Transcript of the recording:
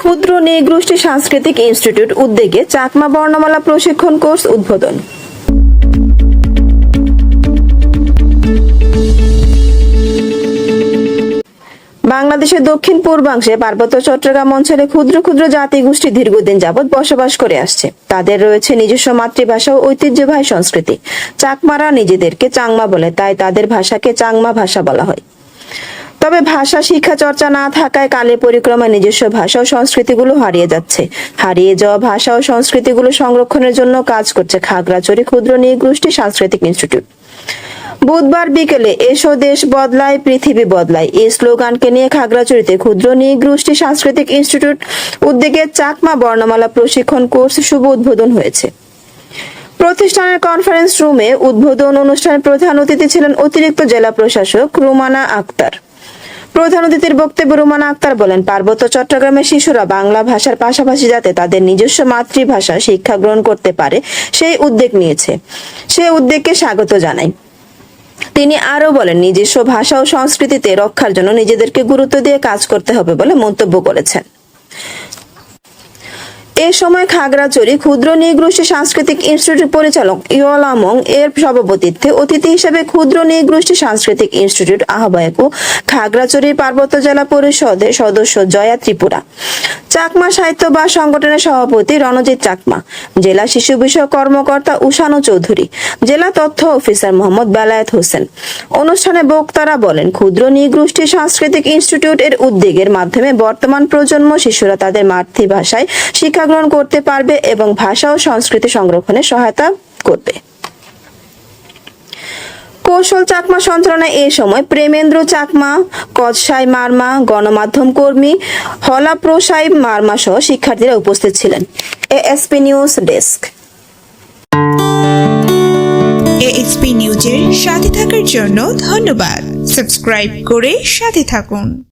ক্ষুদ্র নৃগোষ্ঠী সাংস্কৃতিক ইনস্টিটিউট উদ্যোগে চাকমা বর্ণমালা প্রশিক্ষণ কোর্স উদ্বোধন। বাংলাদেশের দক্ষিণ পূর্বাংশে পার্বত্য চট্টগ্রাম অঞ্চলে ক্ষুদ্র ক্ষুদ্র জাতিগোষ্ঠী দীর্ঘদিন যাবৎ বসবাস করে আসছে। তাদের রয়েছে নিজস্ব মাতৃভাষা ও ঐতিহ্যবাহী সংস্কৃতি। চাকমারা নিজেদেরকে চাংমা বলে, তাই তাদের ভাষাকে চাংমা ভাষা বলা হয়। তবে ভাষা শিক্ষা চর্চা না থাকায় কালের পরিক্রমায় নিজস্ব ভাষা ও সংস্কৃতিগুলো হারিয়ে যাচ্ছে। হারিয়ে যাওয়া ভাষা ও সংস্কৃতিগুলো সংরক্ষণের জন্য কাজ করছে খাগড়াছড়ি ক্ষুদ্র নৃগোষ্ঠী সাংস্কৃতিক ইনস্টিটিউট। বুধবার বিকেলে এসো দেশ বদলায় পৃথিবী বদলায় এই স্লোগানকে নিয়ে খাগড়াছড়িতে ক্ষুদ্র নৃগোষ্ঠী সাংস্কৃতিক ইনস্টিটিউট উদ্যোগে চাকমা বর্ণমালা প্রশিক্ষণ কোর্স শুভ উদ্বোধন হয়েছে। প্রতিষ্ঠানের কনফারেন্স রুমে উদ্বোধন অনুষ্ঠানে প্রধান অতিথি ছিলেন অতিরিক্ত জেলা প্রশাসক রুমানা আক্তার। প্রধান অতিথির বক্তব্যে রুমানা আক্তার বলেন, পার্বত্য চট্টগ্রামের শিশুরা বাংলা ভাষার পাশাপাশি যাতে তাদের নিজস্ব মাতৃভাষা শিক্ষা গ্রহণ করতে পারে সেই উদ্যোগ নিয়েছে। সেই উদ্যোগকে স্বাগত জানাই। তিনি আরো বলেন, নিজস্ব ভাষা ও সংস্কৃতিতে রক্ষার জন্য নিজেদেরকে গুরুত্ব দিয়ে কাজ করতে হবে বলে মন্তব্য করেছেন। এ সময় খাগড়াছড়ি ক্ষুদ্র নৃগোষ্ঠী সাংস্কৃতিক ইনস্টিটিউট পরিচালক ইয়ল আমং এর সভাপতিত্বে অতিথি হিসেবে ক্ষুদ্র নৃগোষ্ঠী সাংস্কৃতিক ইনস্টিটিউট আহ্বায়ক ও খাগড়াছড়ি পার্বত্য জেলা পরিষদের সদস্য জয়া ত্রিপুরা, চাকমা সাহিত্য বা সংগঠনের সভাপতি রণজিৎ চাকমা, জেলা শিশু বিষয়ক কর্মকর্তা উষানু চৌধুরী, জেলা তথ্য অফিসার মোহাম্মদ বেলায়েত হোসেন। অনুষ্ঠানে বক্তারা বলেন, ক্ষুদ্র নৃগোষ্ঠী সাংস্কৃতিক ইনস্টিটিউট এর উদ্যোগের মাধ্যমে বর্তমান প্রজন্ম শিশুরা তাদের মাতৃভাষায় শিক্ষা গ্রহণ করতে পারবে এবং ভাষা ও সংস্কৃতি সংরক্ষণে সহায়তা করবে। কৌশল চাকমা সঞ্চালনায় এ সময় প্রেমেন্দ্র চাকমা, কজসাই মারমা, গণমাধ্যম কর্মী হলা প্রসাই মারমা সহ শিক্ষার্থীরা উপস্থিত ছিলেন। ASP news desk. এএসপি নিউজের সাথে থাকার জন্য ধন্যবাদ। সাবস্ক্রাইব করে সাথে থাকুন।